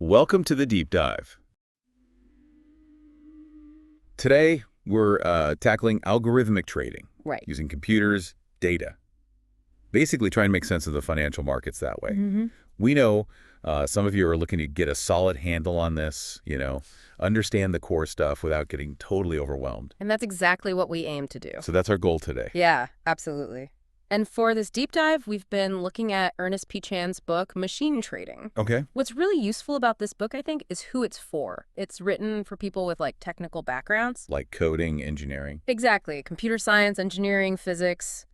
Welcome to the deep dive. Today, we're tackling algorithmic trading Right. using computers, data. Basically, trying to make sense of the financial markets that way. We know some of you are looking to get a solid handle on this, understand the core stuff without getting totally overwhelmed. And that's exactly what we aim to do. So that's our goal today. Yeah, absolutely. And for this deep dive, we've been looking at Ernest P. Chan's book, Machine Trading. Okay. What's really useful about this book, I think, is who it's for. It's written for people with, technical backgrounds. Like coding, engineering. Exactly. Computer science, engineering, physics.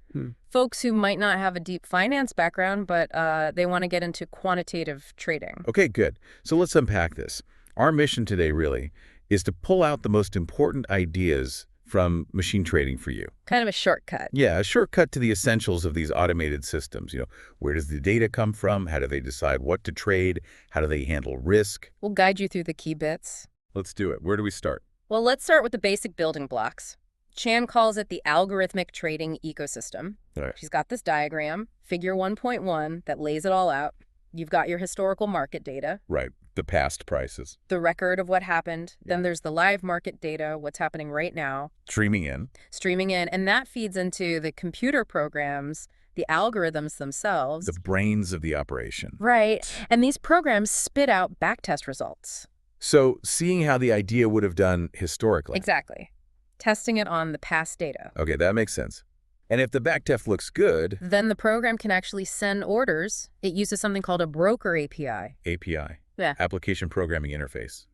Folks who might not have a deep finance background, but they want to get into quantitative trading. Okay, good. So let's unpack this. Our mission today, really, is to pull out the most important ideas from machine trading for you. Kind of a shortcut. Yeah, a shortcut to the essentials of these automated systems. Where does the data come from? How do they decide what to trade? How do they handle risk? We'll guide you through the key bits. Let's do it. Where do we start? Well, let's start with the basic building blocks. Chan calls it the algorithmic trading ecosystem. All right. She's got this diagram, figure 1.1, that lays it all out. You've got your historical market data, Right. The past prices. the record of what happened. Yeah. Then there's the live market data, what's happening right now, Streaming in. streaming in, and that feeds into the computer programs, the algorithms themselves. The brains of the operation. Right. And these programs spit out backtest results. So seeing how the idea would have done historically. Exactly. Testing it on the past data. Okay, that makes sense. And if the backtest looks good, Then the program can actually send orders. It uses something called a broker API. API. Yeah. Application Programming Interface.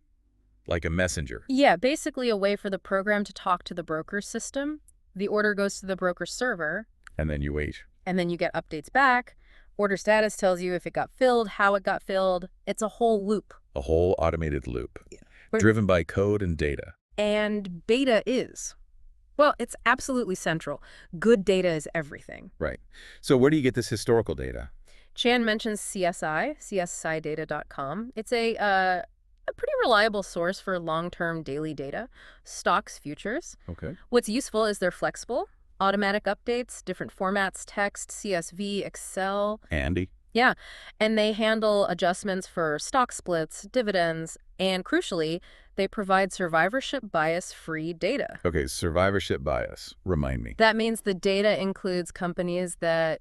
Like a messenger. Yeah, basically a way for the program to talk to the broker system. The order goes to the broker server, And then you wait. and then you get updates back. Order status tells you if it got filled, how it got filled. It's a whole loop. A whole automated loop. But- Driven by code and data. And beta is. Well, it's absolutely central. Good data is everything. Right. So where do you get this historical data? Chan mentions CSI, cssidata.com. It's a pretty reliable source for long-term daily data, stocks, futures. Okay. What's useful is they're flexible, automatic updates, different formats, text, CSV, Excel. Andy. Yeah, and they handle adjustments for stock splits, dividends, and crucially, they provide survivorship bias-free data. Okay, survivorship bias. Remind me. That means the data includes companies that,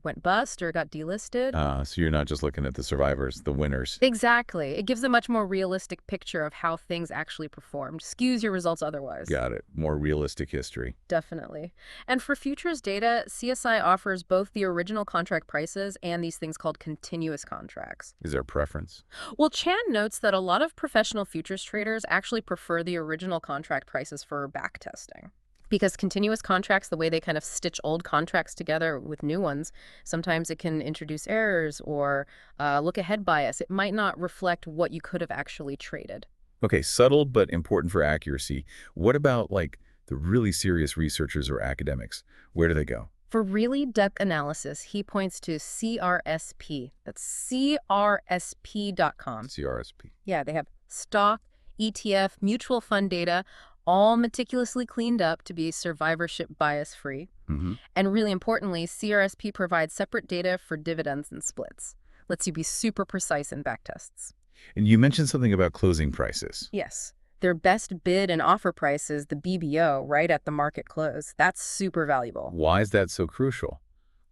went bust or got delisted. So you're not just looking at the survivors, the winners. Exactly. It gives a much more realistic picture of how things actually performed. Skews your results otherwise. Got it. More realistic history. Definitely. And for futures data, CSI offers both the original contract prices and these things called continuous contracts. Is there a preference? Well, Chan notes that a lot of professional futures traders actually prefer the original contract prices for backtesting. Because continuous contracts, the way they kind of stitch old contracts together with new ones, sometimes it can introduce errors or look-ahead bias. It might not reflect what you could have actually traded. Okay, subtle but important for accuracy. What about, the really serious researchers or academics? Where do they go? For really depth analysis, he points to CRSP. That's CRSP.com. CRSP. Yeah, they have stock, ETF, mutual fund data, all meticulously cleaned up to be survivorship bias-free. Mm-hmm. And really importantly, CRSP provides separate data for dividends and splits. Lets you be super precise in backtests. And you mentioned something about closing prices. Yes. Their best bid and offer price is the BBO right at the market close. That's super valuable. Why is that so crucial?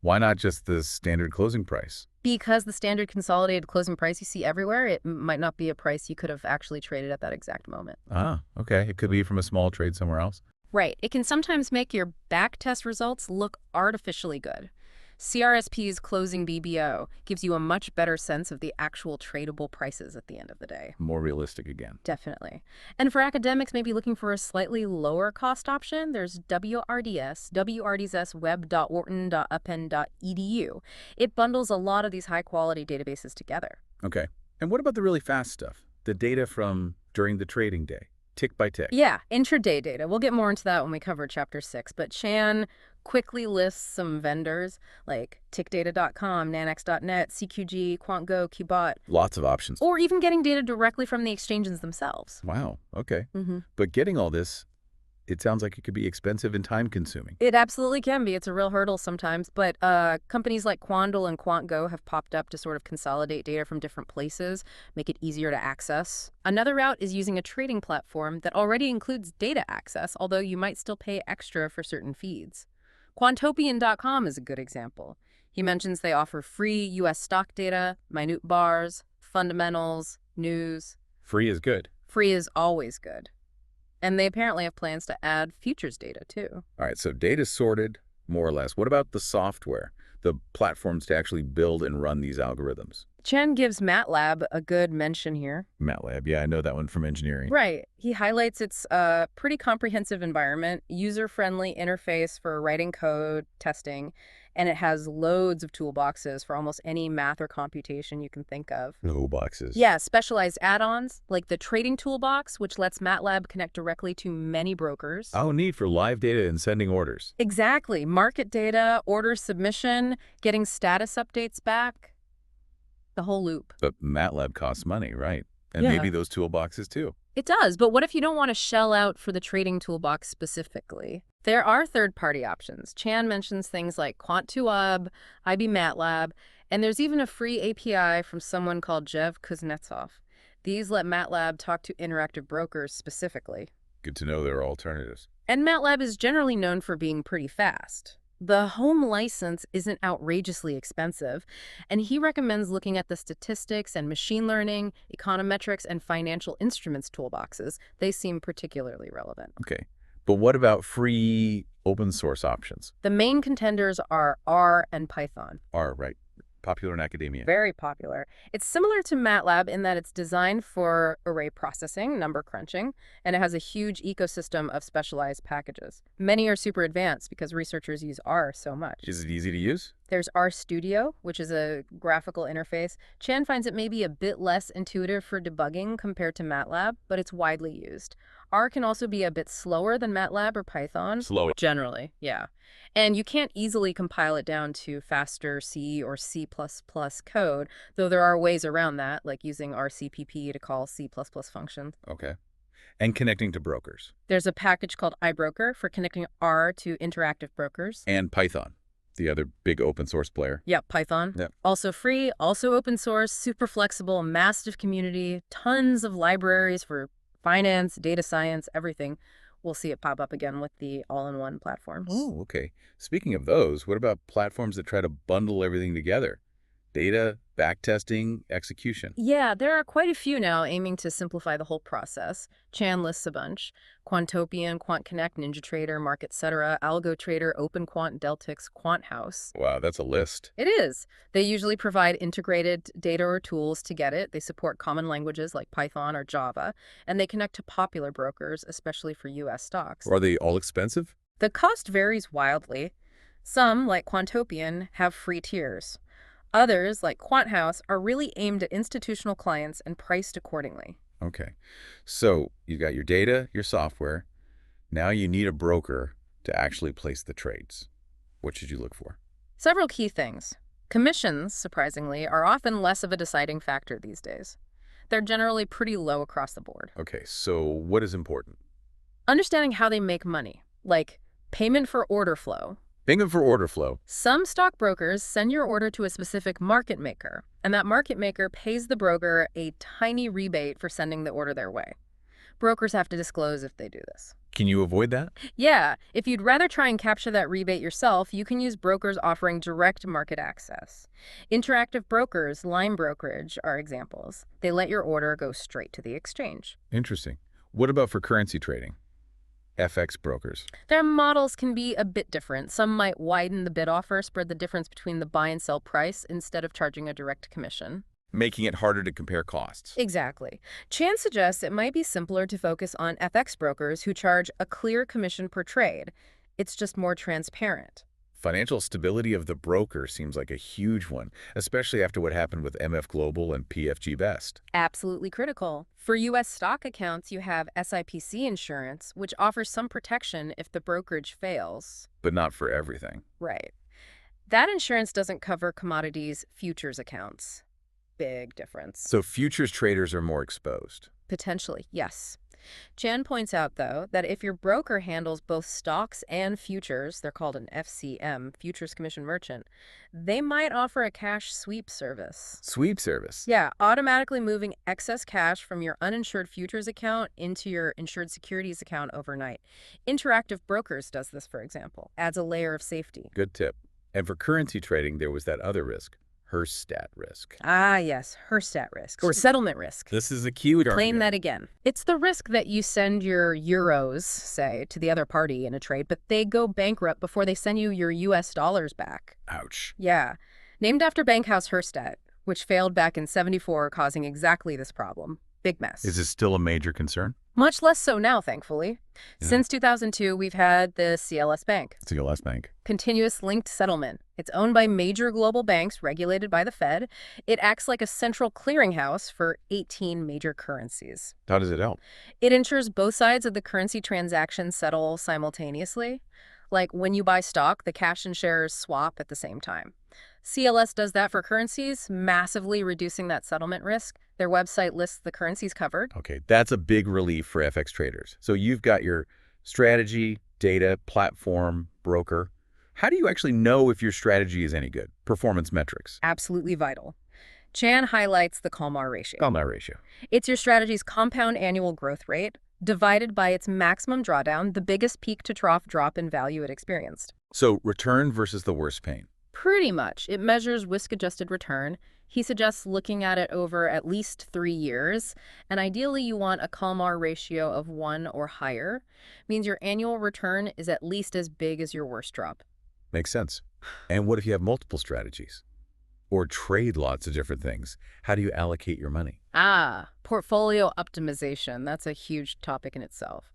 Why not just the standard closing price? Because the standard consolidated closing price you see everywhere, it might not be a price you could have actually traded at that exact moment. Ah, okay. It could be from a small trade somewhere else. Right. It can sometimes make your backtest results look artificially good. CRSP's closing BBO gives you a much better sense of the actual tradable prices at the end of the day. More realistic again. Definitely. And for academics maybe looking for a slightly lower cost option, there's wrds.web.wharton.upenn.edu. It bundles a lot of these high-quality databases together. Okay. And what about the really fast stuff? The data from during the trading day, tick by tick. Yeah, intraday data. We'll get more into that when we cover Chapter 6. But Chan quickly lists some vendors like tickdata.com, nanex.net, CQG, QuantGo, Qbot. Lots of options. Or even getting data directly from the exchanges themselves. Wow. Okay. Mm-hmm. But getting all this, it sounds like it could be expensive and time-consuming. It absolutely can be. It's a real hurdle sometimes, but companies like Quandl and QuantGo have popped up to sort of consolidate data from different places, make it easier to access. Another route is using a trading platform that already includes data access, although you might still pay extra for certain feeds. Quantopian.com is a good example. He mentions they offer free U.S. stock data, minute bars, fundamentals, news. Free is good. Free is always good. And they apparently have plans to add futures data, too. All right, so data's sorted, more or less. What about the software, the platforms to actually build and run these algorithms? Chen gives MATLAB a good mention here. MATLAB, yeah, I know that one from engineering. Right. He highlights its a pretty comprehensive environment, user-friendly interface for writing code, testing, and it has loads of toolboxes for almost any math or computation you can think of. No boxes. Yeah, specialized add-ons, like the trading toolbox, which lets MATLAB connect directly to many brokers. Oh, neat for live data and sending orders. Exactly. Market data, order submission, getting status updates back. The whole loop. But MATLAB costs money, right? And Yeah. maybe those toolboxes too. It does, but what if you don't want to shell out for the trading toolbox specifically? There are third-party options. Chan mentions things like Quant2Ub, IB MATLAB, and there's even a free API from someone called Jev Kuznetsov. These let MATLAB talk to interactive brokers specifically. Good to know there are alternatives. And MATLAB is generally known for being pretty fast. The home license isn't outrageously expensive, and he recommends looking at the statistics and machine learning, econometrics, and financial instruments toolboxes. They seem particularly relevant. Okay. But what about free open source options? The main contenders are R and Python. R, right. Popular in academia. Very popular. It's similar to MATLAB in that it's designed for array processing, number crunching, and it has a huge ecosystem of specialized packages. Many are super advanced because researchers use R so much. Is it easy to use? There's RStudio, which is a graphical interface. Chan finds it maybe a bit less intuitive for debugging compared to MATLAB, but it's widely used. R can also be a bit slower than MATLAB or Python. Slow. Generally, yeah. And you can't easily compile it down to faster C or C++ code, though there are ways around that, like using RCPP to call C++ functions. Okay. And connecting to brokers. There's a package called iBroker for connecting R to interactive brokers. And Python, the other big open source player. Yeah, Python. Yep. Also free, also open source, super flexible, massive community, tons of libraries for finance, data science, everything. We'll see it pop up again with the all-in-one platforms. Oh, okay. Speaking of those, what about platforms that try to bundle everything together? Data, backtesting, execution. Yeah, there are quite a few now aiming to simplify the whole process. Chan lists a bunch. Quantopian, QuantConnect, NinjaTrader, MarketCetera, AlgoTrader, OpenQuant, Deltix, QuantHouse. Wow, that's a list. It is. They usually provide integrated data or tools to get it. They support common languages like Python or Java, and they connect to popular brokers, especially for U.S. stocks. Are they all expensive? The cost varies wildly. Some, like Quantopian, have free tiers. Others, like QuantHouse, are really aimed at institutional clients and priced accordingly. Okay. So you got your data, your software. Now you need a broker to actually place the trades. What should you look for? Several key things. Commissions, surprisingly, are often less of a deciding factor these days. They're generally pretty low across the board. Okay, so what is important? Understanding how they make money, like payment for order flow. Payment for order flow. Some stockbrokers send your order to a specific market maker, and that market maker pays the broker a tiny rebate for sending the order their way. Brokers have to disclose if they do this. Can you avoid that? Yeah, if you'd rather try and capture that rebate yourself, you can use brokers offering direct market access. Interactive brokers, Lime Brokerage, are examples. They let your order go straight to the exchange. Interesting. What about for currency trading? FX brokers. Their models can be a bit different. Some might widen the bid offer, spread the difference between the buy and sell price instead of charging a direct commission. Making it harder to compare costs. Exactly. Chan suggests it might be simpler to focus on FX brokers who charge a clear commission per trade. It's just more transparent. Financial stability of the broker seems like a huge one, especially after what happened with MF Global and PFG Best. Absolutely critical. For U.S. stock accounts, you have SIPC insurance, which offers some protection if the brokerage fails. But not for everything. Right. That insurance doesn't cover commodities futures accounts. Big difference. So futures traders are more exposed. Potentially, yes. Chan points out, though, that if your broker handles both stocks and futures, they're called an FCM, Futures Commission Merchant, they might offer a cash sweep service. Sweep service. Yeah, automatically moving excess cash from your uninsured futures account into your insured securities account overnight. Interactive Brokers does this, for example, adds a layer of safety. Good tip. And for currency trading, there was that other risk, Herstat risk. Ah, yes, Herstat risk, or settlement risk. This is a cute Claim argument. that again. It's the risk that you send your euros, say, to the other party in a trade, but they go bankrupt before they send you your US dollars back. Ouch. Yeah. Named after Bankhouse Herstat, which failed back in '74, causing exactly this problem. Big mess. Is this still a major concern? Much less so now, thankfully. Yeah. Since 2002, we've had the CLS Bank. CLS Bank. Continuous linked settlement. It's owned by major global banks regulated by the Fed. It acts like a central clearinghouse for 18 major currencies. How does it help? It ensures both sides of the currency transaction settle simultaneously. Like when you buy stock, the cash and shares swap at the same time. CLS does that for currencies, massively reducing that settlement risk. Their website lists the currencies covered. Okay, that's a big relief for FX traders. So you've got your strategy, data, platform, broker. How do you actually know if your strategy is any good? Performance metrics. Absolutely vital. Chan highlights the Kalmar ratio. Kalmar ratio. It's your strategy's compound annual growth rate divided by its maximum drawdown, the biggest peak to trough drop in value it experienced. So return versus the worst pain. Pretty much. It measures risk-adjusted return. He suggests looking at it over at least 3 years, and ideally you want a Kalmar ratio of 1 or higher. Means your annual return is at least as big as your worst drop. Makes sense. And what if you have multiple strategies? Or trade lots of different things? How do you allocate your money? Portfolio optimization. That's a huge topic in itself.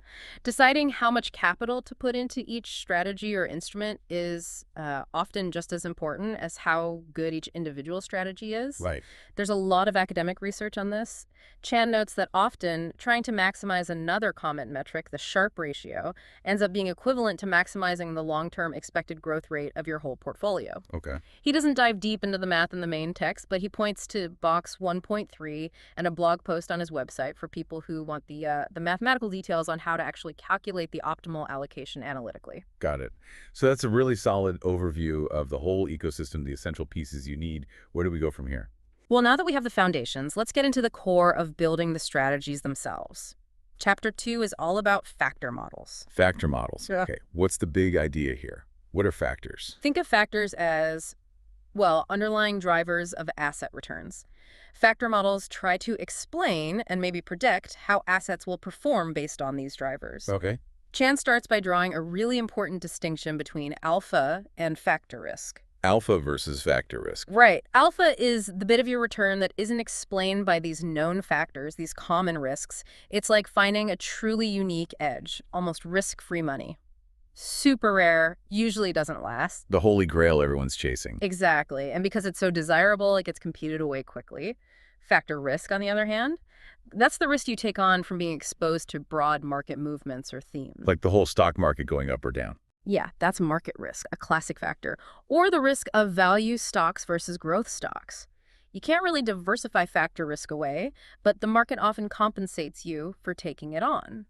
Deciding how much capital to put into each strategy or instrument is often just as important as how good each individual strategy is. Right. There's a lot of academic research on this. Chan notes that often trying to maximize another common metric, the Sharpe ratio, ends up being equivalent to maximizing the long-term expected growth rate of your whole portfolio. Okay. He doesn't dive deep into the math in the main text, but he points to box 1.3 and a blog post on his website for people who want the mathematical details on how to actually calculate the optimal allocation analytically. Got it. So that's a really solid overview of the whole ecosystem, the essential pieces you need. Where do we go from here? Well, now that we have the foundations, let's get into the core of building the strategies themselves. Chapter 2 is all about factor models. Factor models. Yeah. Okay. What's the big idea here? What are factors? Think of factors as, well, underlying drivers of asset returns. Factor models try to explain and maybe predict how assets will perform based on these drivers. Okay. Chan starts by drawing a really important distinction between alpha and factor risk. Alpha versus factor risk. Right. Alpha is the bit of your return that isn't explained by these known factors, these common risks. It's like finding a truly unique edge, almost risk-free money. Super rare, usually doesn't last. The holy grail everyone's chasing. Exactly. And because it's so desirable, it gets competed away quickly. Factor risk, on the other hand, that's the risk you take on from being exposed to broad market movements or themes. Like the whole stock market going up or down. Yeah, that's market risk, a classic factor. Or the risk of value stocks versus growth stocks. You can't really diversify factor risk away, but the market often compensates you for taking it on.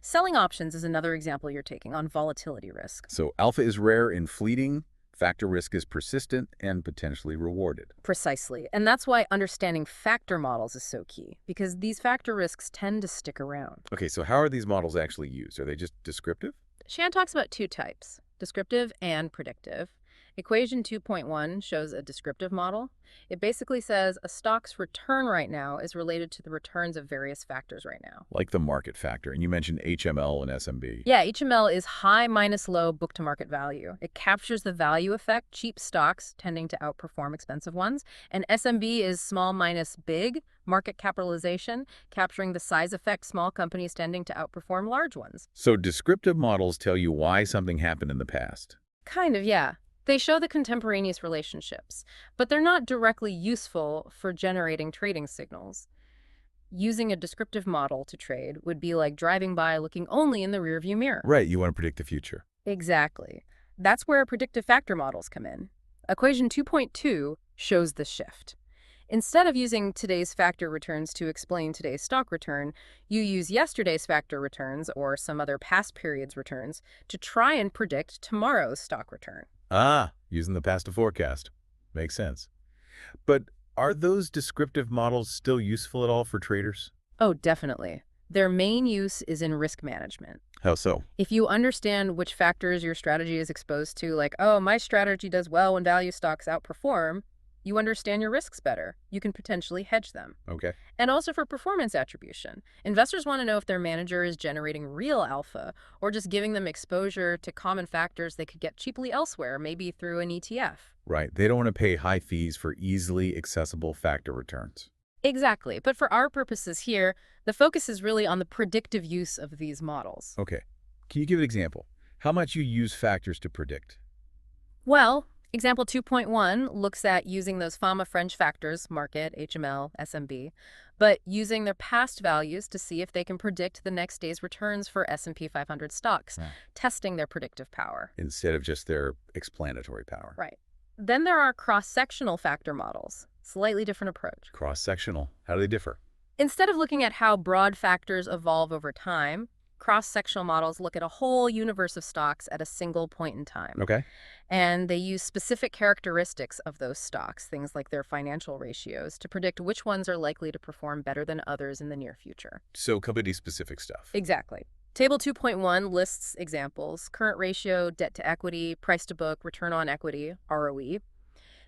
Selling options is another example you're taking on volatility risk. So alpha is rare and fleeting. Factor risk is persistent and potentially rewarded. Precisely. And that's why understanding factor models is so key, because these factor risks tend to stick around. Okay, so how are these models actually used? Are they just descriptive? Chan talks about 2 types, descriptive and predictive. Equation 2.1 shows a descriptive model. It basically says a stock's return right now is related to the returns of various factors right now. Like the market factor. And you mentioned HML and SMB. Yeah, HML is high minus low book-to-market value. It captures the value effect, cheap stocks tending to outperform expensive ones. And SMB is small minus big, market capitalization, capturing the size effect, small companies tending to outperform large ones. So descriptive models tell you why something happened in the past. Kind of, yeah. They show the contemporaneous relationships, but they're not directly useful for generating trading signals. Using a descriptive model to trade would be like driving by looking only in the rearview mirror. Right, you want to predict the future. Exactly. That's where predictive factor models come in. Equation 2.2 shows the shift. Instead of using today's factor returns to explain today's stock return, you use yesterday's factor returns or some other past period's returns to try and predict tomorrow's stock return. Ah, using the past to forecast. Makes sense. But are those descriptive models still useful at all for traders? Oh, definitely. Their main use is in risk management. How so? If you understand which factors your strategy is exposed to, like, oh, my strategy does well when value stocks outperform, you understand your risks better. You can potentially hedge them. Okay. And also for performance attribution. Investors want to know if their manager is generating real alpha or just giving them exposure to common factors they could get cheaply elsewhere, maybe through an ETF. Right. They don't want to pay high fees for easily accessible factor returns. Exactly. But for our purposes here, the focus is really on the predictive use of these models. Okay. Can you give an example? How much you use factors to predict? Well, example 2.1 looks at using those FAMA French factors, market, HML, SMB, but using their past values to see if they can predict the next day's returns for S&P 500 stocks, testing their predictive power. Instead of just their explanatory power. Right. Then there are cross-sectional factor models. Slightly different approach. Cross-sectional. How do they differ? Instead of looking at how broad factors evolve over time, cross-sectional models look at a whole universe of stocks at a single point in time. Okay. And they use specific characteristics of those stocks, things like their financial ratios, to predict which ones are likely to perform better than others in the near future. So company-specific stuff. Exactly. Table 2.1 lists examples: current ratio, debt to equity, price to book, return on equity, ROE.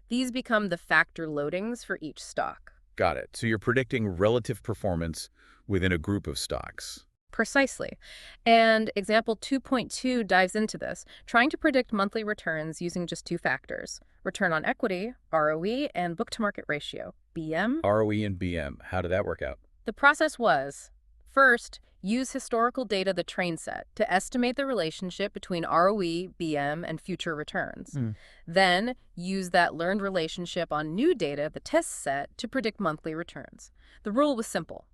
These become the factor loadings for each stock. Got it. So you're predicting relative performance within a group of stocks. Precisely. And example 2.2 dives into this, trying to predict monthly returns using just two factors: return on equity, ROE, and book-to-market ratio, BM. ROE and BM. How did that work out? The process was, first, use historical data, the train set, to estimate the relationship between ROE, BM, and future returns. Then, use that learned relationship on new data, the test set, to predict monthly returns. The rule was simple.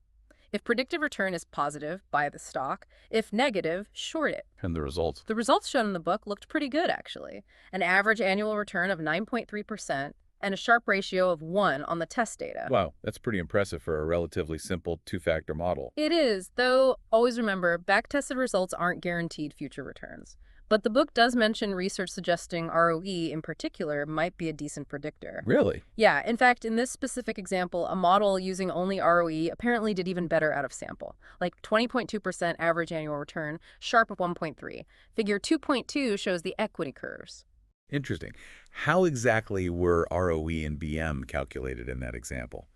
If predicted return is positive, buy the stock. If negative, short it. And the results? The results shown in the book looked pretty good, actually. An average annual return of 9.3%, and a Sharpe ratio of 1 on the test data. Wow, that's pretty impressive for a relatively simple two-factor model. It is, though always remember, back-tested results aren't guaranteed future returns. But the book does mention research suggesting ROE in particular might be a decent predictor. Really? Yeah, in fact, in this specific example, a model using only ROE apparently did even better out of sample, like 20.2% average annual return, Sharpe of 1.3. Figure 2.2 shows the equity curves. Interesting. How exactly were ROE and BM calculated in that example?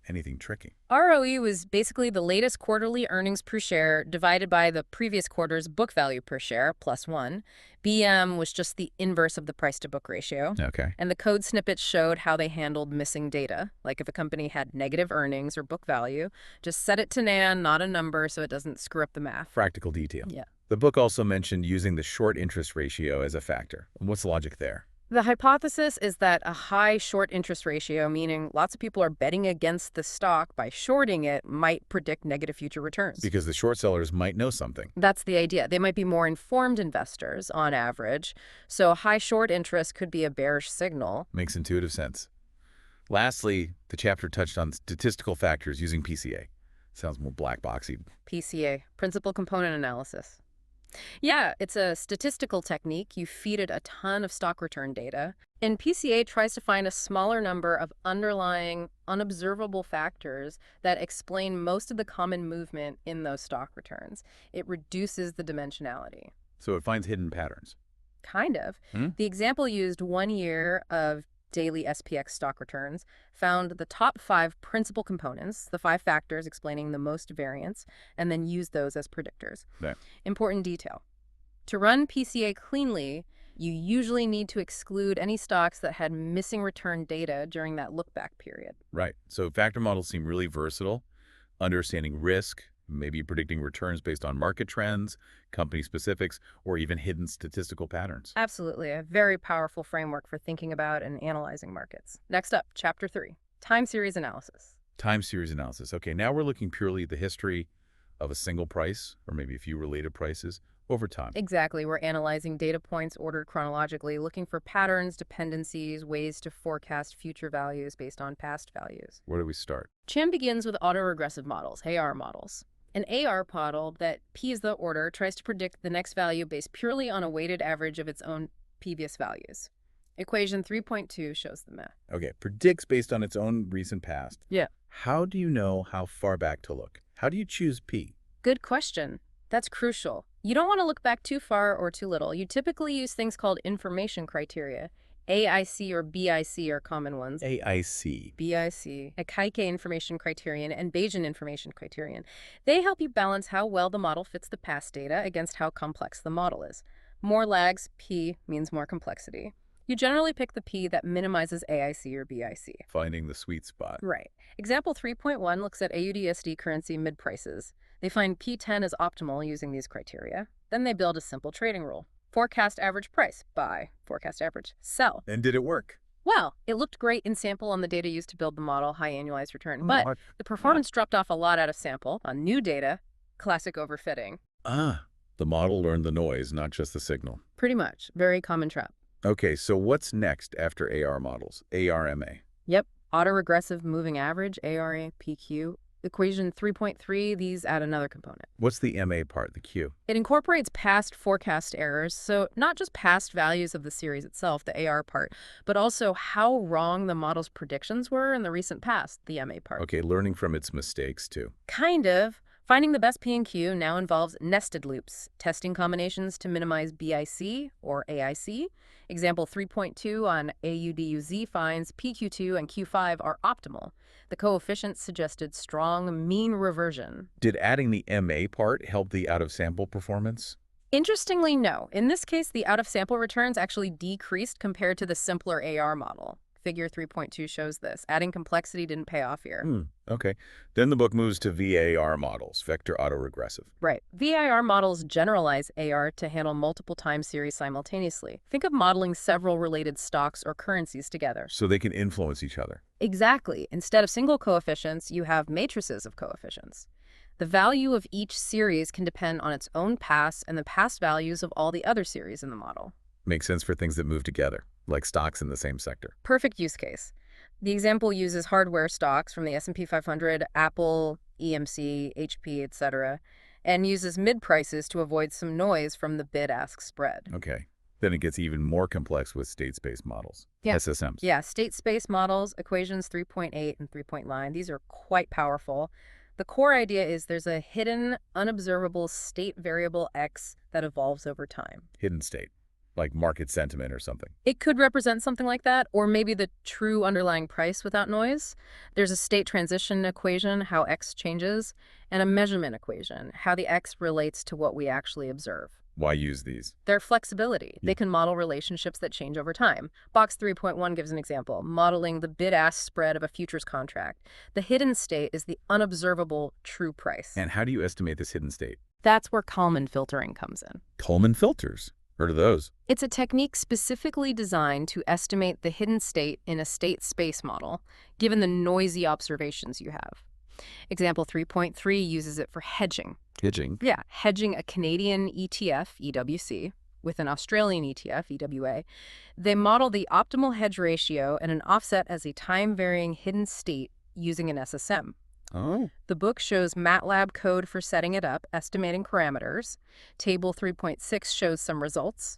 Anything tricky? ROE was basically the latest quarterly earnings per share divided by the previous quarter's book value per share, plus 1. BM was just the inverse of the price-to-book ratio. Okay. And the code snippets showed how they handled missing data. Like if a company had negative earnings or book value, just set it to NaN, not a number, so it doesn't screw up the math. Practical detail. Yeah. The book also mentioned using the short interest ratio as a factor. What's the logic there? The hypothesis is that a high short interest ratio, meaning lots of people are betting against the stock by shorting it, might predict negative future returns. Because the short sellers might know something. That's the idea. They might be more informed investors on average, so a high short interest could be a bearish signal. Makes intuitive sense. Lastly, the chapter touched on statistical factors using PCA. Sounds more black boxy. PCA, principal component analysis. Yeah, it's a statistical technique. You feed it a ton of stock return data. And PCA tries to find a smaller number of underlying, unobservable factors that explain most of the common movement in those stock returns. It reduces the dimensionality. So it finds hidden patterns. Kind of. The example used 1 year of daily SPX stock returns, found the top 5 principal components, the 5 factors explaining the most variance, and then used those as predictors. Right. Important detail. To run PCA cleanly, you usually need to exclude any stocks that had missing return data during that look-back period. Right. So factor models seem really versatile, understanding risk, maybe predicting returns based on market trends, company specifics, or even hidden statistical patterns. Absolutely. A very powerful framework for thinking about and analyzing markets. Next up, Chapter 3, Time Series Analysis. Time series analysis. Okay, now we're looking purely at the history of a single price, or maybe a few related prices, over time. Exactly. We're analyzing data points ordered chronologically, looking for patterns, dependencies, ways to forecast future values based on past values. Where do we start? Chan begins with autoregressive models, AR models. An AR model that P is the order tries to predict the next value based purely on a weighted average of its own previous values. Equation 3.2 shows the math. Okay, predicts based on its own recent past. Yeah. How do you know how far back to look? How do you choose P? Good question. That's crucial. You don't want to look back too far or too little. You typically use things called information criteria. AIC or BIC are common ones. AIC. BIC, a Kaike information criterion, and Bayesian information criterion. They help you balance how well the model fits the past data against how complex the model is. More lags, P means more complexity. You generally pick the P that minimizes AIC or BIC. Finding the sweet spot. Right. Example 3.1 looks at AUDSD currency mid-prices. They find P10 as optimal using these criteria. Then they build a simple trading rule. Forecast average price, buy. Forecast average, sell. And did it work? Well, it looked great in sample on the data used to build the model, high annualized return. But the performance dropped off a lot out of sample. On new data, classic overfitting. The model learned the noise, not just the signal. Pretty much. Very common trap. Okay, so what's next after AR models? ARMA. Yep. Autoregressive moving average, ARA, PQ. Equation 3.3, these add another component. What's the MA part, the Q? It incorporates past forecast errors, so not just past values of the series itself, the AR part, but also how wrong the model's predictions were in the recent past, the MA part. Okay, learning from its mistakes, too. Kind of. Finding the best P and Q now involves nested loops, testing combinations to minimize BIC or AIC. Example 3.2 on AUDUZ finds PQ2 and Q5 are optimal. The coefficients suggested strong mean reversion. Did adding the MA part help the out-of-sample performance? Interestingly, no. In this case, the out-of-sample returns actually decreased compared to the simpler AR model. Figure 3.2 shows this. Adding complexity didn't pay off here. Okay. Then the book moves to VAR models, vector autoregressive. Right. VAR models generalize AR to handle multiple time series simultaneously. Think of modeling several related stocks or currencies together. So they can influence each other. Exactly. Instead of single coefficients, you have matrices of coefficients. The value of each series can depend on its own past and the past values of all the other series in the model. Makes sense for things that move together, like stocks in the same sector. Perfect use case. The example uses hardware stocks from the S&P 500, Apple, EMC, HP, etc., and uses mid-prices to avoid some noise from the bid-ask spread. Okay. Then it gets even more complex with state space models, Yeah. SSMs. Yeah, state space models, equations 3.8 and 3.9, these are quite powerful. The core idea is there's a hidden, unobservable state variable X that evolves over time. Hidden state, like market sentiment or something. It could represent something like that, or maybe the true underlying price without noise. There's a state transition equation, how X changes, and a measurement equation, how the X relates to what we actually observe. Why use these? Their flexibility. They can model relationships that change over time. Box 3.1 gives an example, modeling the bid-ask spread of a futures contract. The hidden state is the unobservable true price. And how do you estimate this hidden state? That's where Kalman filtering comes in. Kalman filters. Heard of those? It's a technique specifically designed to estimate the hidden state in a state space model, given the noisy observations you have. Example 3.3 uses it for hedging. Hedging. Yeah, hedging a Canadian ETF, EWC, with an Australian ETF, EWA. They model the optimal hedge ratio and an offset as a time-varying hidden state using an SSM. Oh. The book shows MATLAB code for setting it up, estimating parameters. Table 3.6 shows some results.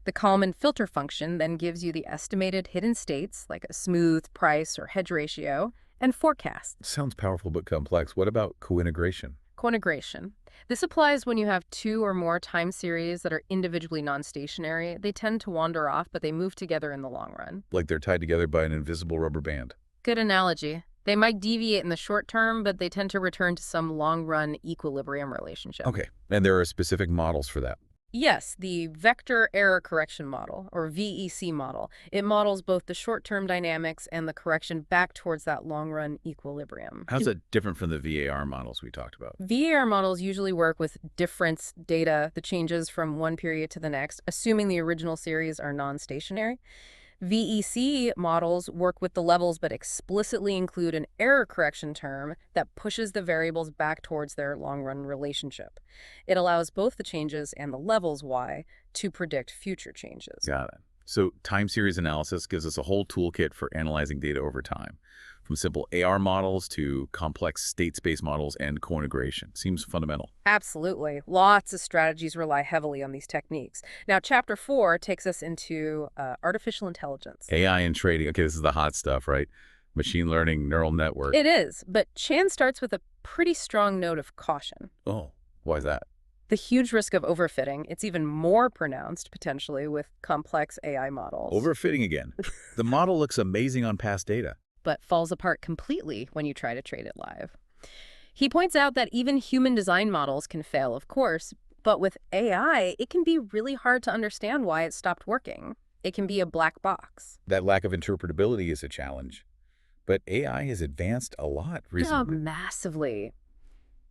The Kalman filter function then gives you the estimated hidden states, like a smooth price or hedge ratio, and forecasts. Sounds powerful but complex. What about cointegration? Cointegration. This applies when you have two or more time series that are individually non-stationary. They tend to wander off, but they move together in the long run. Like they're tied together by an invisible rubber band. Good analogy. They might deviate in the short term, but they tend to return to some long-run equilibrium relationship. Okay. And there are specific models for that. Yes, the vector error correction model, or VEC model. It models both the short-term dynamics and the correction back towards that long-run equilibrium. How's that different from the VAR models we talked about? VAR models usually work with difference data, the changes from one period to the next, assuming the original series are non-stationary. VEC models work with the levels but explicitly include an error correction term that pushes the variables back towards their long-run relationship. It allows both the changes and the levels Y to predict future changes. Got it. So time series analysis gives us a whole toolkit for analyzing data over time, from simple AR models to complex state space models and co-integration. Seems fundamental. Absolutely. Lots of strategies rely heavily on these techniques. Now, Chapter 4 takes us into artificial intelligence. AI and trading. Okay, this is the hot stuff, right? Machine learning, neural network. It is, but Chan starts with a pretty strong note of caution. Oh, why is that? The huge risk of overfitting, it's even more pronounced, potentially, with complex AI models. Overfitting again. The model looks amazing on past data. But falls apart completely when you try to trade it live. He points out that even human design models can fail, of course, but with AI, it can be really hard to understand why it stopped working. It can be a black box. That lack of interpretability is a challenge. But AI has advanced a lot recently. Massively.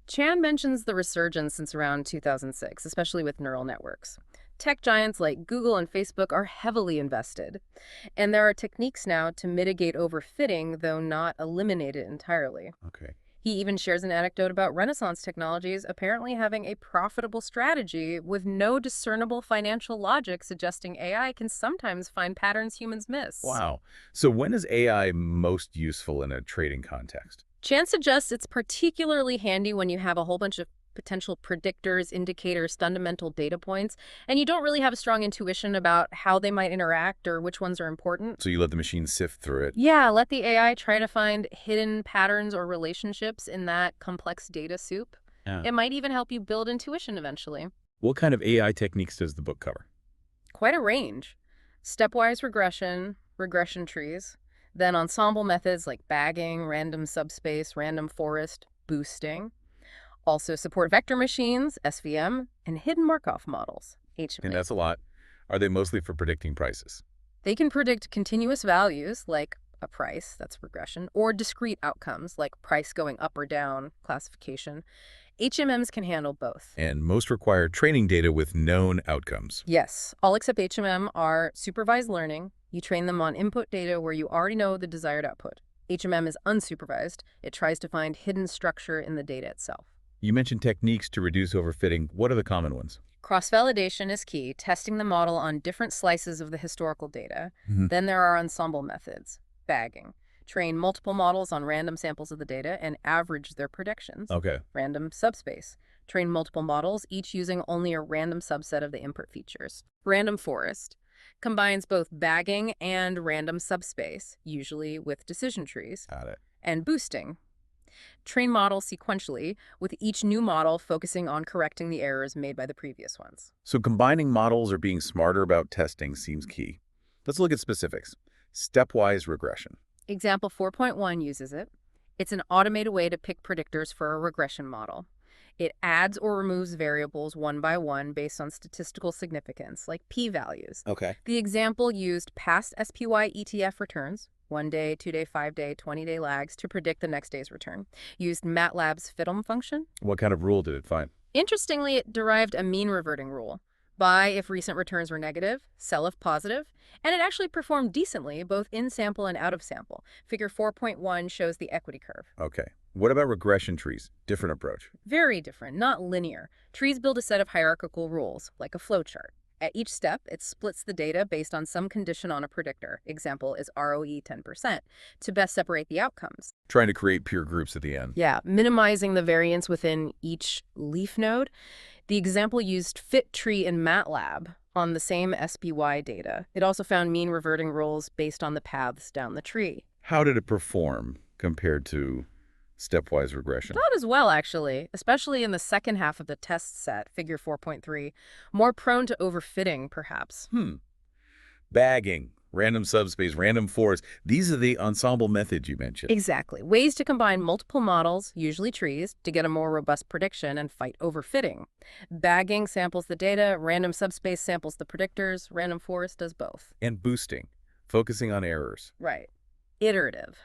Chan mentions the resurgence since around 2006, especially with neural networks. Tech giants like Google and Facebook are heavily invested. And there are techniques now to mitigate overfitting, though not eliminate it entirely. Okay. He even shares an anecdote about Renaissance technologies apparently having a profitable strategy with no discernible financial logic, suggesting AI can sometimes find patterns humans miss. Wow. So when is AI most useful in a trading context? Chan suggests it's particularly handy when you have a whole bunch of potential predictors, indicators, fundamental data points, and you don't really have a strong intuition about how they might interact or which ones are important. So you let the machine sift through it. Yeah, let the AI try to find hidden patterns or relationships in that complex data soup. Yeah. It might even help you build intuition eventually. What kind of AI techniques does the book cover? Quite a range. Stepwise regression, regression trees, then ensemble methods like bagging, random subspace, random forest, boosting. Also support vector machines, SVM, and hidden Markov models, HMA. And that's a lot. Are they mostly for predicting prices? They can predict continuous values, like a price, that's regression, or discrete outcomes, like price going up or down, classification. HMMs can handle both. And most require training data with known outcomes. Yes, all except HMM are supervised learning. You train them on input data where you already know the desired output. HMM is unsupervised. It tries to find hidden structure in the data itself. You mentioned techniques to reduce overfitting. What are the common ones? Cross-validation is key, testing the model on different slices of the historical data. Then there are ensemble methods, bagging. Train multiple models on random samples of the data and average their predictions. Okay. Random subspace. Train multiple models, each using only a random subset of the input features. Random forest combines both bagging and random subspace, usually with decision trees. Got it. And boosting. Train models sequentially, with each new model focusing on correcting the errors made by the previous ones. So combining models or being smarter about testing seems key. Let's look at specifics. Stepwise regression. Example 4.1 uses it. It's an automated way to pick predictors for a regression model. It adds or removes variables one by one based on statistical significance, like p-values. Okay. The example used past SPY ETF returns, 1-day, 2-day, 5-day, 20-day lags to predict the next day's return. Used MATLAB's FIDM function. What kind of rule did it find? Interestingly, it derived a mean reverting rule. Buy if recent returns were negative, sell if positive, and it actually performed decently both in sample and out of sample. Figure 4.1 shows the equity curve. Okay. What about regression trees? Different approach. Very different, not linear. Trees build a set of hierarchical rules, like a flowchart. At each step, it splits the data based on some condition on a predictor. Example is ROE 10%, to best separate the outcomes. Trying to create peer groups at the end. Yeah, minimizing the variance within each leaf node. The example used fit tree in MATLAB on the same SPY data. It also found mean reverting rules based on the paths down the tree. How did it perform compared to stepwise regression? Not as well, actually, especially in the second half of the test set, figure 4.3. More prone to overfitting, perhaps. Bagging, random subspace, random forest. These are the ensemble methods you mentioned. Exactly. Ways to combine multiple models, usually trees, to get a more robust prediction and fight overfitting. Bagging samples the data, random subspace samples the predictors, random forest does both. And boosting, focusing on errors. Right. Iterative.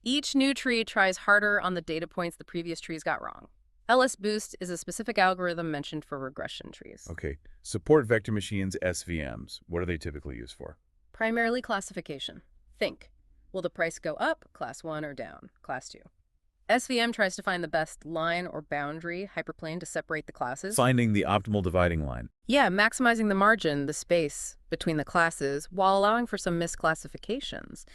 Each new tree tries harder on the data points the previous trees got wrong. LS-Boost is a specific algorithm mentioned for regression trees. Okay. Support vector machines, SVMs. What are they typically used for? Primarily classification. Think, will the price go up, class 1, or down, class 2? SVM tries to find the best line or boundary hyperplane to separate the classes. Finding the optimal dividing line. Yeah, maximizing the margin, the space between the classes, while allowing for some misclassifications.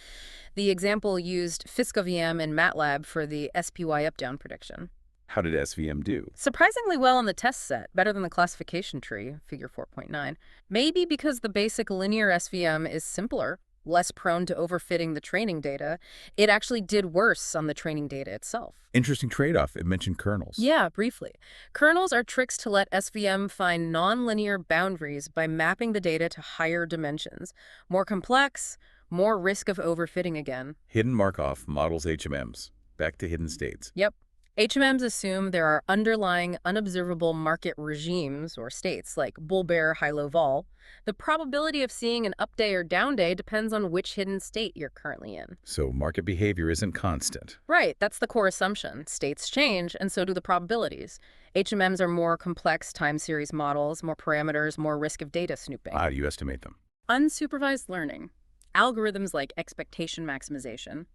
The example used FiscoVM and MATLAB for the SPY up-down prediction. How did SVM do? Surprisingly well on the test set, better than the classification tree, figure 4.9. Maybe because the basic linear SVM is simpler, less prone to overfitting the training data, it actually did worse on the training data itself. Interesting trade-off. It mentioned kernels. Yeah, briefly. Kernels are tricks to let SVM find nonlinear boundaries by mapping the data to higher dimensions. More complex, more risk of overfitting again. Hidden Markov models HMMs. Back to hidden states. Yep. HMMs assume there are underlying unobservable market regimes or states like bull-bear, high-low vol. The probability of seeing an up day or down day depends on which hidden state you're currently in. So market behavior isn't constant. Right, that's the core assumption. States change, and so do the probabilities. HMMs are more complex time series models, more parameters, more risk of data snooping. How do you estimate them? Unsupervised learning. Algorithms like expectation maximization,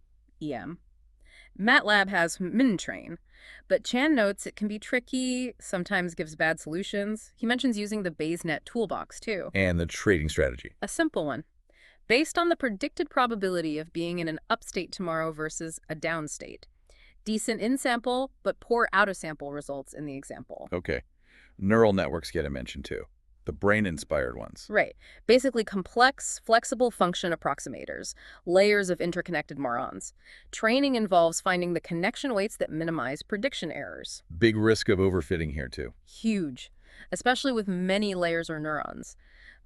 EM. MATLAB has MinTrain, but Chan notes it can be tricky, sometimes gives bad solutions. He mentions using the BayesNet toolbox, too. And the trading strategy. A simple one. Based on the predicted probability of being in an up state tomorrow versus a down state. Decent in-sample, but poor out-of-sample results in the example. Okay. Neural networks get a mention, too. The brain-inspired ones. Right. Basically complex, flexible function approximators, layers of interconnected morons. Training involves finding the connection weights that minimize prediction errors. Big risk of overfitting here, too. Huge, especially with many layers or neurons.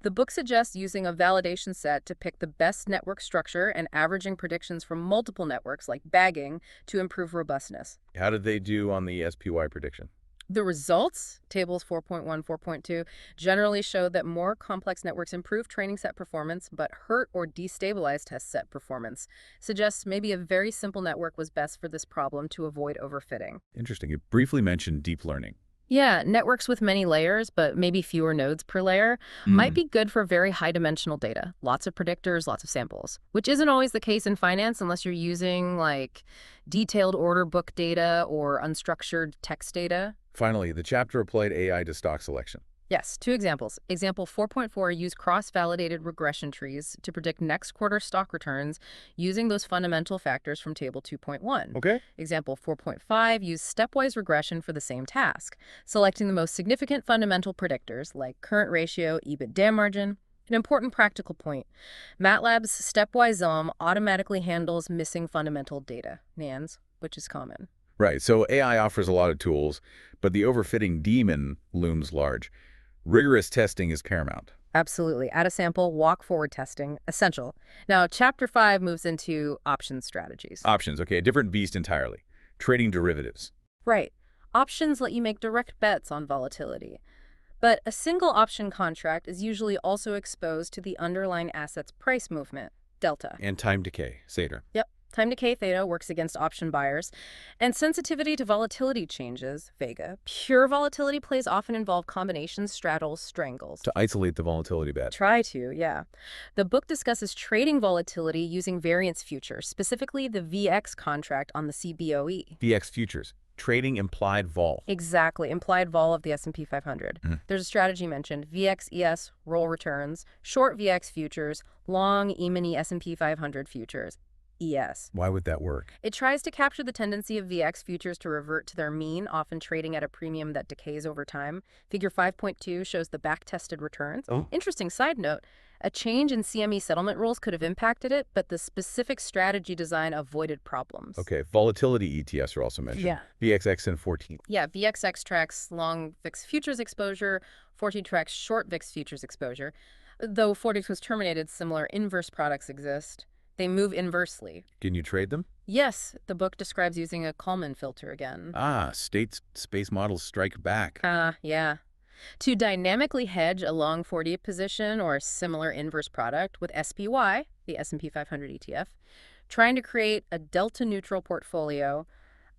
The book suggests using a validation set to pick the best network structure and averaging predictions from multiple networks like bagging to improve robustness. How did they do on the SPY prediction? The results, tables 4.1, 4.2, generally show that more complex networks improve training set performance, but hurt or destabilize test set performance. Suggests maybe a very simple network was best for this problem to avoid overfitting. Interesting. You briefly mentioned deep learning. Yeah, networks with many layers, but maybe fewer nodes per layer, might be good for very high-dimensional data. Lots of predictors, lots of samples, which isn't always the case in finance unless you're using, like, detailed order book data or unstructured text data. Finally, the chapter applied AI to stock selection. Yes, two examples. Example 4.4 use cross-validated regression trees to predict next quarter stock returns using those fundamental factors from table 2.1. Okay. Example 4.5 use stepwise regression for the same task, selecting the most significant fundamental predictors like current ratio, EBITDA margin. An important practical point, MATLAB's stepwise ZOM automatically handles missing fundamental data, NANDs, which is common. Right, so AI offers a lot of tools, but the overfitting demon looms large. Rigorous testing is paramount. Absolutely. Add a sample, walk forward testing, essential. Now, chapter 5 moves into option strategies. Options, okay, a different beast entirely. Trading derivatives. Right. Options let you make direct bets on volatility. But a single option contract is usually also exposed to the underlying asset's price movement, delta. And time decay, Seder. Yep. Time decay theta works against option buyers. And sensitivity to volatility changes, vega. Pure volatility plays often involve combinations, straddles, strangles. To isolate the volatility bet. Try to, yeah. The book discusses trading volatility using variance futures, specifically the VX contract on the CBOE. VX futures. Trading implied vol. Exactly, implied vol of the S&P 500. There's a strategy mentioned, VX-ES roll returns, short VX futures, long E-mini S&P 500 futures. ES. Why would that work? It tries to capture the tendency of VX futures to revert to their mean, often trading at a premium that decays over time. Figure 5.2 shows the back-tested returns. Oh. Interesting side note, a change in CME settlement rules could have impacted it, but the specific strategy design avoided problems. Okay, volatility ETFs are also mentioned. Yeah. VXX and 14. Yeah, VXX tracks long VIX futures exposure, 14 tracks short VIX futures exposure. Though 40 was terminated, similar inverse products exist. They move inversely. Can you trade them? Yes, the book describes using a Kalman filter again. State space models strike back. Yeah. To dynamically hedge a long 40 position or similar inverse product with SPY, the S&P 500 ETF, trying to create a delta-neutral portfolio,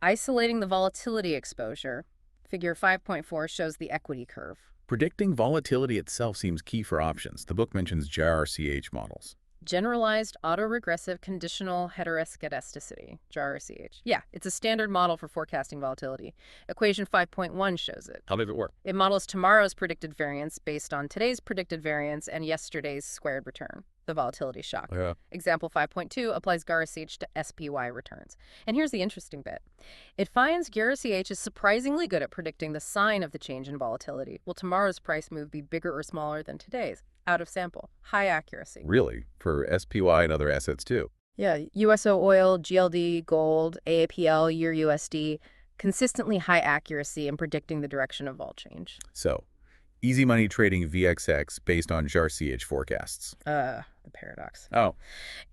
isolating the volatility exposure. Figure 5.4 shows the equity curve. Predicting volatility itself seems key for options. The book mentions JRCH models. Generalized autoregressive conditional heteroscedasticity, GRCH. Yeah, it's a standard model for forecasting volatility. Equation 5.1 shows it. How did it work? It models tomorrow's predicted variance based on today's predicted variance and yesterday's squared return, the volatility shock. Yeah. Example 5.2 applies GRCH to SPY returns. And here's the interesting bit. It finds GRCH is surprisingly good at predicting the sign of the change in volatility. Will tomorrow's price move be bigger or smaller than today's? Out of sample. High accuracy. Really? For SPY and other assets too? Yeah, USO oil, GLD, gold, AAPL, year USD, consistently high accuracy in predicting the direction of vol change. So, easy money trading VXX based on GRCH forecasts. The paradox. Oh,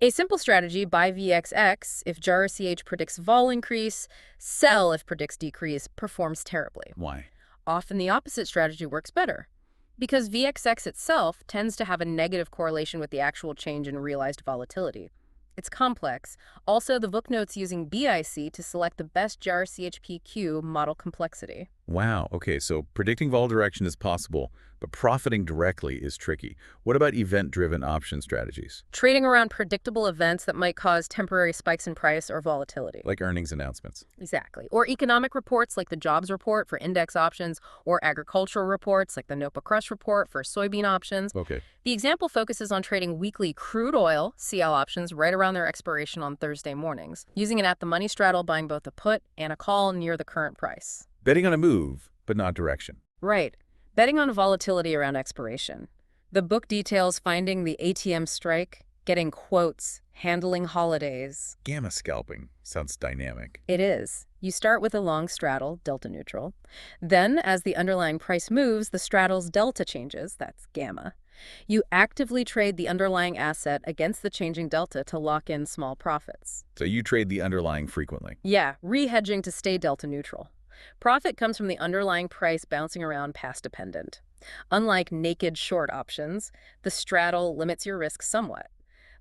A simple strategy, buy VXX if GRCH predicts vol increase, sell if predicts decrease, performs terribly. why? Often the opposite strategy works better, because VXX itself tends to have a negative correlation with the actual change in realized volatility. It's complex. Also, the book notes using BIC to select the best GRCHPQ model complexity. Wow, okay, so predicting vol direction is possible, but profiting directly is tricky. What about event-driven option strategies, Trading around predictable events that might cause temporary spikes in price or volatility. like earnings announcements? Exactly. Or economic reports like the jobs report for index options, or agricultural reports like the NOPA Crush report for soybean options. Okay, The example focuses on trading weekly crude oil CL options right around their expiration on Thursday mornings, using an at-the-money straddle, buying both a put and a call near the current price. betting on a move, but not direction. Right. Betting on volatility around expiration. The book details finding the ATM strike, getting quotes, handling holidays. Gamma scalping sounds dynamic. It is. You start with a long straddle, delta neutral. Then, as the underlying price moves, the straddle's delta changes, that's gamma. You actively trade the underlying asset against the changing delta to lock in small profits. So you trade the underlying frequently. Yeah, re-hedging to stay delta neutral. Profit comes from the underlying price bouncing around past dependent. Unlike naked short options, the straddle limits your risk somewhat.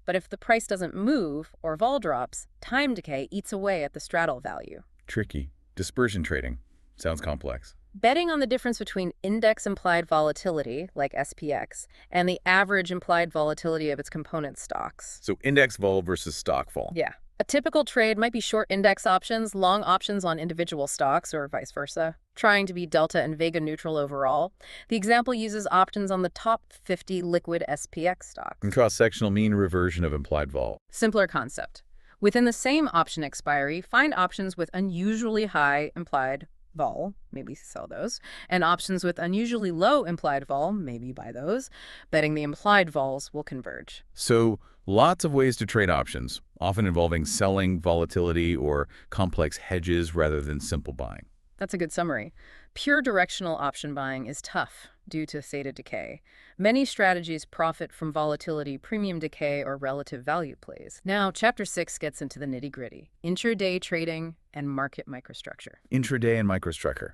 But if the price doesn't move or vol drops, time decay eats away at the straddle value. Tricky. Dispersion trading. Sounds complex. Betting on the difference between index implied volatility, like SPX, and the average implied volatility of its component stocks. So index vol versus stock vol. Yeah. A typical trade might be short index options, long options on individual stocks, or vice versa, trying to be delta and vega neutral overall. The example uses options on the top 50 liquid SPX stocks. And cross-sectional mean reversion of implied vol. Simpler concept. Within the same option expiry, find options with unusually high implied vol, maybe sell those, and options with unusually low implied vol, maybe buy those. Betting the implied vols will converge. So lots of ways to trade options, often involving selling volatility or complex hedges rather than simple buying. That's a good summary. Pure directional option buying is tough due to theta decay. Many strategies profit from volatility, premium decay, or relative value plays. Now, Chapter 6 gets into the nitty-gritty. Intraday trading and market microstructure. Intraday and microstructure.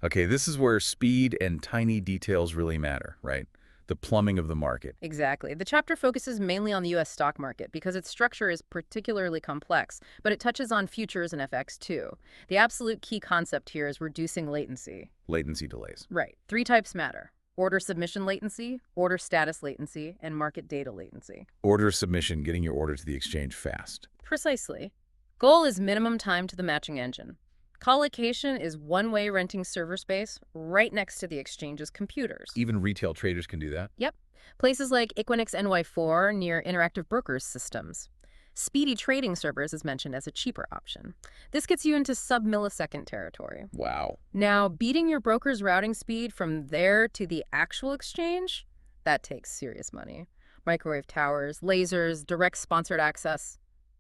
Okay, this is where speed and tiny details really matter, right? The plumbing of the market. Exactly. The chapter focuses mainly on the U.S. stock market because its structure is particularly complex, but it touches on futures and FX too. The absolute key concept here is reducing latency. Latency delays. Right. 3 types matter: order submission latency, order status latency, and market data latency. Order submission, getting your order to the exchange fast. Precisely. Goal is minimum time to the matching engine. Collocation is one-way renting server space right next to the exchange's computers. Even retail traders can do that. Yep. Places like Equinix NY4 near Interactive Brokers systems. Speedy trading servers is mentioned as a cheaper option. This gets you into sub-millisecond territory. Wow. Now, beating your broker's routing speed from there to the actual exchange, that takes serious money. Microwave towers, lasers, direct sponsored access,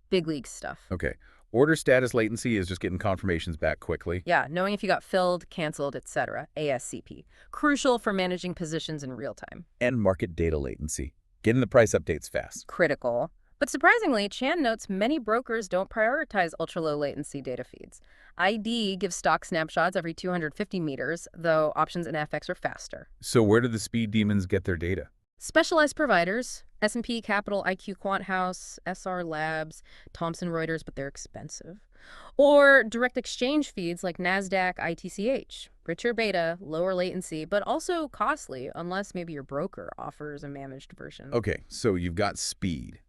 big league stuff. Okay. Order status latency is just getting confirmations back quickly. Yeah, knowing if you got filled, canceled, etc. ASCP. Crucial for managing positions in real time. And market data latency, getting the price updates fast. Critical. But surprisingly, Chan notes many brokers don't prioritize ultra-low latency data feeds. ID gives stock snapshots every 250 meters, though options and FX are faster. So where do the speed demons get their data? Specialized providers, S&P Capital, IQ Quant House, SR Labs, Thomson Reuters, but they're expensive. Or direct exchange feeds like NASDAQ, ITCH. Richer beta, lower latency, but also costly unless maybe your broker offers a managed version. Okay, so you've got speed.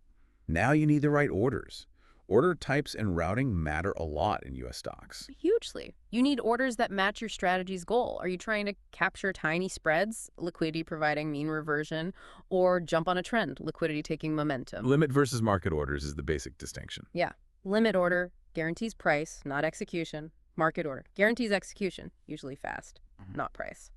Now you need the right orders. Order types and routing matter a lot in U.S. stocks. Hugely. You need orders that match your strategy's goal. Are you trying to capture tiny spreads, liquidity providing mean reversion, or jump on a trend, liquidity taking momentum? Limit versus market orders is the basic distinction. Yeah. Limit order guarantees price, not execution. Market order guarantees execution, usually fast, not price.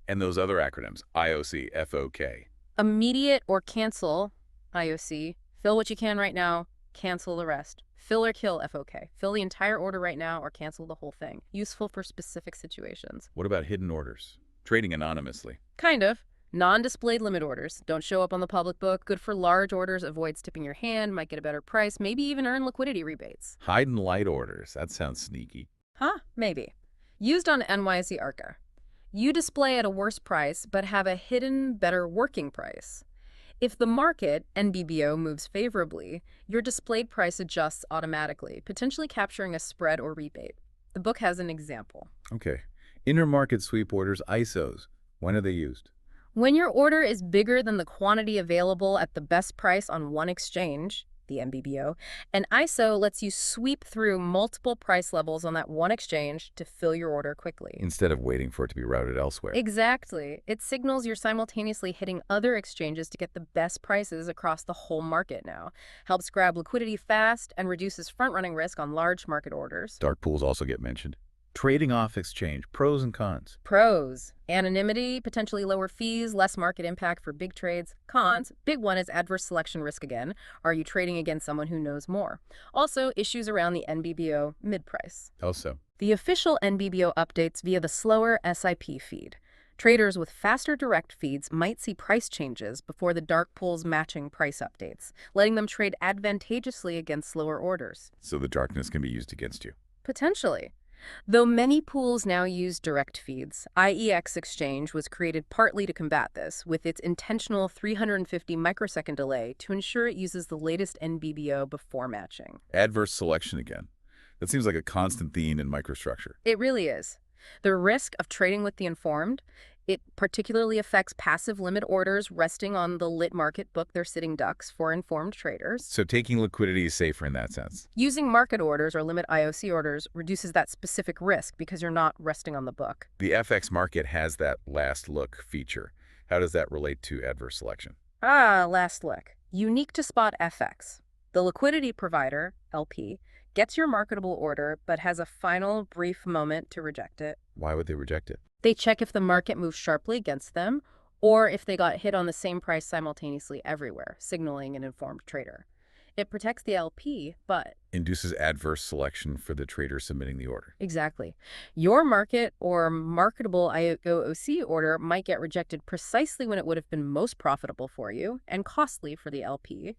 And those other acronyms, IOC, FOK. Immediate or cancel, IOC. Fill what you can right now, cancel the rest. Fill or kill, FOK. Fill the entire order right now or cancel the whole thing. Useful for specific situations. What about hidden orders? Trading anonymously. Kind of. Non-displayed limit orders. Don't show up on the public book. Good for large orders. Avoids tipping your hand. Might get a better price. Maybe even earn liquidity rebates. Hide and light orders. That sounds sneaky. Huh? Maybe. Used on NYSE Arca. You display at a worse price, but have a hidden, better working price. If the market, NBBO, moves favorably, your displayed price adjusts automatically, potentially capturing a spread or rebate. The book has an example. Okay. Intermarket sweep orders, ISOs. When are they used? When your order is bigger than the quantity available at the best price on one exchange, the NBBO, an ISO lets you sweep through multiple price levels on that one exchange to fill your order quickly. Instead of waiting for it to be routed elsewhere. Exactly. It signals you're simultaneously hitting other exchanges to get the best prices across the whole market now. Helps grab liquidity fast and reduces front-running risk on large market orders. Dark pools also get mentioned. Trading off exchange, pros and cons. Pros: anonymity, potentially lower fees, less market impact for big trades. Cons: big one is adverse selection risk again. Are you trading against someone who knows more? Also, issues around the NBBO mid-price. Also, The official NBBO updates via the slower SIP feed. Traders with faster direct feeds might see price changes before the dark pool's matching price updates, letting them trade advantageously against slower orders. so the darkness can be used against you. Potentially. Though many pools now use direct feeds, IEX Exchange was created partly to combat this, with its intentional 350 microsecond delay to ensure it uses the latest NBBO before matching. Adverse selection again. That seems like a constant theme in microstructure. It really is. The risk of trading with the informed, it particularly affects passive limit orders resting on the lit market book they're sitting ducks for informed traders. So taking liquidity is safer in that sense. Using market orders or limit IOC orders reduces that specific risk because you're not resting on the book. The FX market has that last look feature. How does that relate to adverse selection? Last look. Unique to spot FX. The liquidity provider, LP, gets your marketable order but has a final brief moment to reject it. Why would they reject it? They check if the market moves sharply against them or if they got hit on the same price simultaneously everywhere, signaling an informed trader. It protects the LP, but... Induces adverse selection for the trader submitting the order. Exactly. Your market or marketable IOC order might get rejected precisely when it would have been most profitable for you and costly for the LP.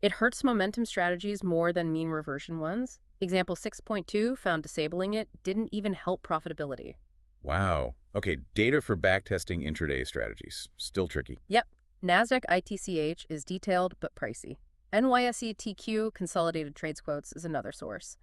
It hurts momentum strategies more than mean reversion ones. Example 6.2 found disabling it didn't even help profitability. Wow. Okay, data for backtesting intraday strategies. Still tricky. Yep. NASDAQ ITCH is detailed but pricey. NYSE TQ, Consolidated Trades Quotes, is another source.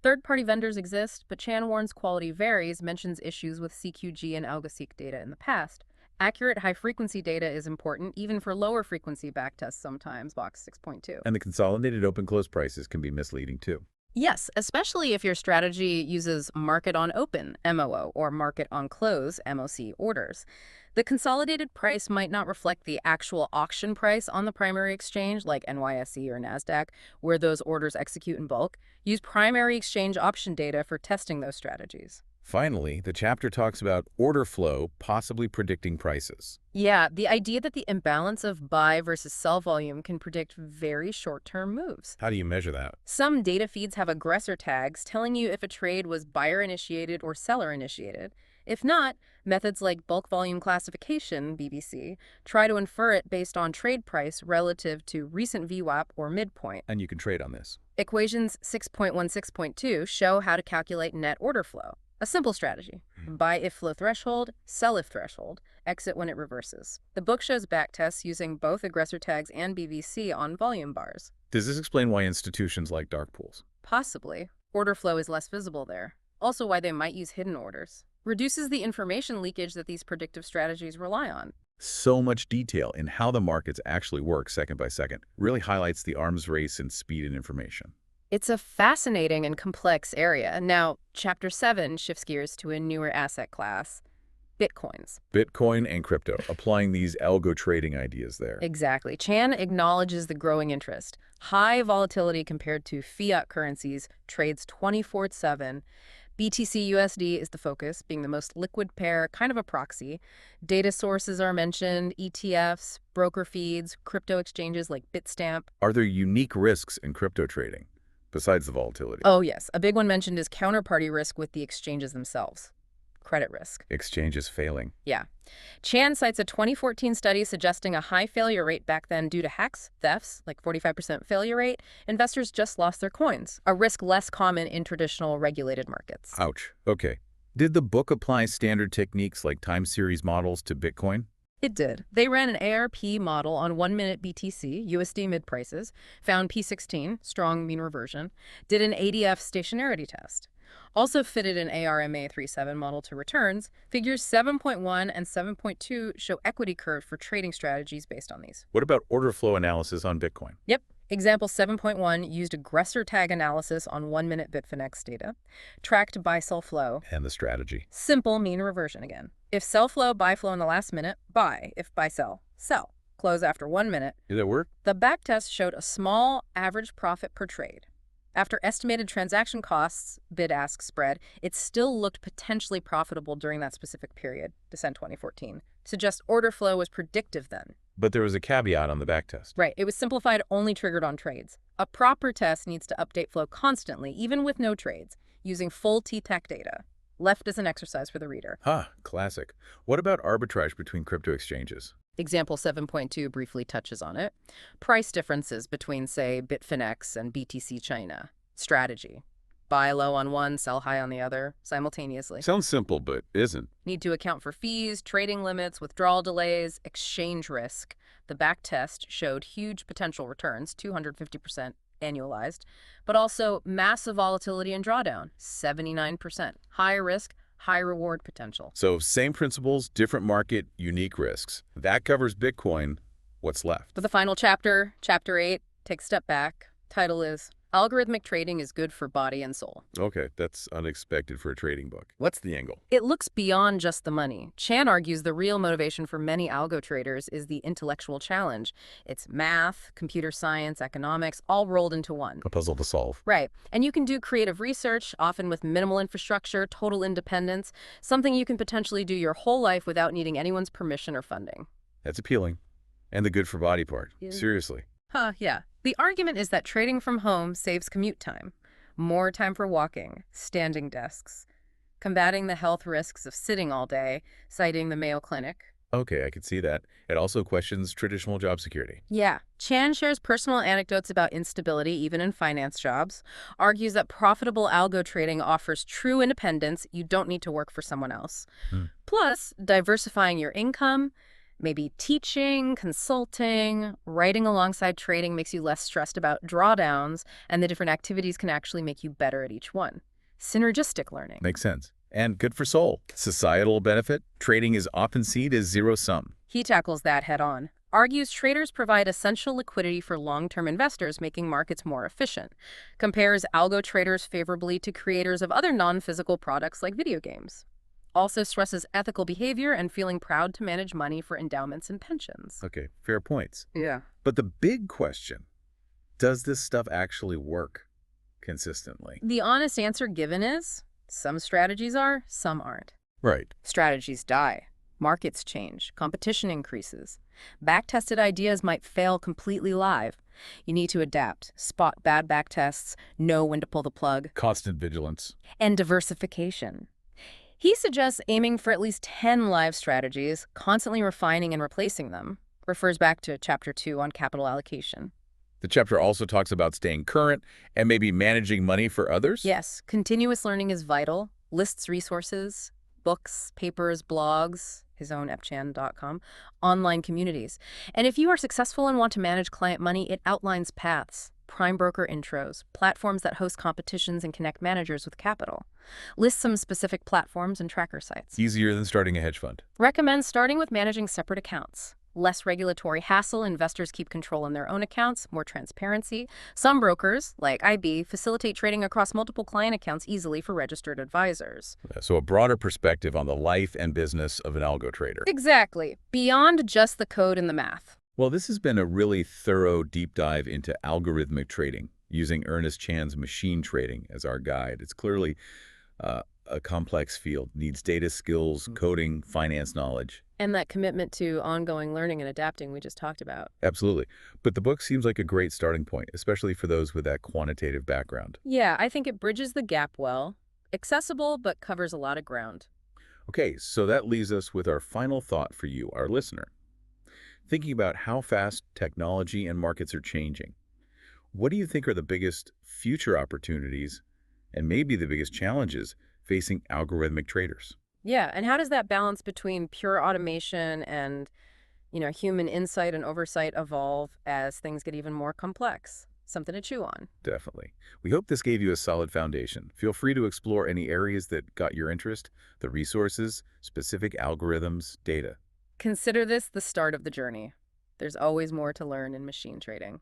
Third-party vendors exist, but Chan warns quality varies, mentions issues with CQG and AlgoSeq data in the past. Accurate high-frequency data is important, even for lower-frequency backtests sometimes, box 6.2. And the consolidated open-close prices can be misleading too. Yes, especially if your strategy uses market on open, MOO, or market on close, MOC, orders. The consolidated price might not reflect the actual auction price on the primary exchange, like NYSE or NASDAQ, where those orders execute in bulk. Use primary exchange option data for testing those strategies. Finally, the chapter talks about order flow possibly predicting prices. Yeah, the idea that the imbalance of buy versus sell volume can predict very short-term moves. How do you measure that? Some data feeds have aggressor tags telling you if a trade was buyer-initiated or seller-initiated. If not, methods like bulk volume classification, BBC, try to infer it based on trade price relative to recent VWAP or midpoint. And you can trade on this. Equations 6.16.2 show how to calculate net order flow. A simple strategy. Buy if flow threshold, sell if threshold, exit when it reverses. The book shows backtests using both aggressor tags and BBC on volume bars. Does this explain why institutions like dark pools? Possibly. Order flow is less visible there. Also why they might use hidden orders. Reduces the information leakage that these predictive strategies rely on. So much detail in how the markets actually work second by second really highlights the arms race in speed and information. It's a fascinating and complex area. Now, Chapter 7 shifts gears to a newer asset class, Bitcoins. Bitcoin and crypto, applying these algo trading ideas there. Exactly. Chan acknowledges the growing interest. High volatility compared to fiat currencies, trades 24/7. BTC USD is the focus, being the most liquid pair, kind of a proxy. Data sources are mentioned, ETFs, broker feeds, crypto exchanges like Bitstamp. Are there unique risks in crypto trading besides the volatility? Oh, yes. A big one mentioned is counterparty risk with the exchanges themselves. Credit risk. Exchanges failing. Yeah. Chan cites a 2014 study suggesting a high failure rate back then due to hacks, thefts, like 45% failure rate. Investors just lost their coins, a risk less common in traditional regulated markets. Ouch. Okay. Did the book apply standard techniques like time series models to Bitcoin? It did. They ran an ARP model on 1-minute BTC, USD mid prices, found P16, strong mean reversion, did an ADF stationarity test. Also fitted an ARMA 37 model to returns. Figures 7.1 and 7.2 show equity curves for trading strategies based on these. What about order flow analysis on Bitcoin? Yep. Example 7.1 used aggressor tag analysis on 1-minute Bitfinex data, tracked buy-sell flow. And the strategy. Simple mean reversion again. If sell flow, buy flow in the last minute, buy. If buy sell, sell. Close after 1 minute. Did that work? The backtest showed a small average profit per trade. After estimated transaction costs, bid-ask spread, it still looked potentially profitable during that specific period, December 2014. Suggests order flow was predictive then. But there was a caveat on the backtest. Right, it was simplified, only triggered on trades. A proper test needs to update flow constantly, even with no trades, using full T-TAC data. Left as an exercise for the reader. Classic. What about arbitrage between crypto exchanges? Example 7.2 briefly touches on it. Price differences between, say, Bitfinex and BTC China. Strategy. Buy low on one, sell high on the other, simultaneously. Sounds simple, but isn't. Need to account for fees, trading limits, withdrawal delays, exchange risk. The backtest showed huge potential returns, 250% annualized, but also massive volatility and drawdown, 79%. High risk, high reward potential. So same principles, different market, unique risks. That covers Bitcoin. What's left? For the final chapter, Chapter 8, take a step back. Title is Algorithmic Trading is Good for Body and Soul. Okay, that's unexpected for a trading book. What's the angle? It looks beyond just the money. Chan argues the real motivation for many algo traders is the intellectual challenge. It's math, computer science, economics, all rolled into one. A puzzle to solve. Right. And you can do creative research, often with minimal infrastructure, total independence, something you can potentially do your whole life without needing anyone's permission or funding. That's appealing. And the good for body part. Yeah. Seriously. Yeah. The argument is that trading from home saves commute time, more time for walking, standing desks, combating the health risks of sitting all day, citing the Mayo Clinic. Okay, I could see that. It also questions traditional job security. Yeah. Chan shares personal anecdotes about instability, even in finance jobs, argues that profitable algo trading offers true independence. You don't need to work for someone else. Plus, diversifying your income, maybe teaching, consulting, writing alongside trading makes you less stressed about drawdowns, and the different activities can actually make you better at each one. Synergistic learning. Makes sense. And good for soul. Societal benefit. Trading is often seen as zero-sum. He tackles that head-on. Argues traders provide essential liquidity for long-term investors, making markets more efficient. Compares algo traders favorably to creators of other non-physical products like video games. Also stresses ethical behavior and feeling proud to manage money for endowments and pensions. Okay, fair points. Yeah. But the big question, does this stuff actually work consistently? The honest answer given is, some strategies are, some aren't. Right. Strategies die. Markets change. Competition increases. Back-tested ideas might fail completely live. You need to adapt, spot bad backtests, know when to pull the plug. Constant vigilance. And diversification. He suggests aiming for at least 10 live strategies, constantly refining and replacing them. Refers back to Chapter 2 on capital allocation. The chapter also talks about staying current and maybe managing money for others? Yes, continuous learning is vital. Lists resources, books, papers, blogs, his own epchan.com, online communities. And if you are successful and want to manage client money, it outlines paths. prime broker intros, platforms that host competitions and connect managers with capital. List some specific platforms and tracker sites. Easier than starting a hedge fund. Recommend starting with managing separate accounts. Less regulatory hassle, investors keep control on their own accounts, more transparency. Some brokers, like IB, facilitate trading across multiple client accounts easily for registered advisors. So a broader perspective on the life and business of an algo trader. Exactly. Beyond just the code and the math. Well, this has been a really thorough deep dive into algorithmic trading, using Ernest Chan's machine trading as our guide. It's clearly a complex field, needs data skills, coding, finance knowledge. And that commitment to ongoing learning and adapting we just talked about. Absolutely. But the book seems like a great starting point, especially for those with that quantitative background. Yeah, I think it bridges the gap well. Accessible, but covers a lot of ground. Okay, so that leaves us with our final thought for you, our listener. Thinking about how fast technology and markets are changing, what do you think are the biggest future opportunities and maybe the biggest challenges facing algorithmic traders? Yeah, and how does that balance between pure automation and, human insight and oversight evolve as things get even more complex? Something to chew on. Definitely. We hope this gave you a solid foundation. Feel free to explore any areas that got your interest, the resources, specific algorithms, data. Consider this the start of the journey. There's always more to learn in machine trading.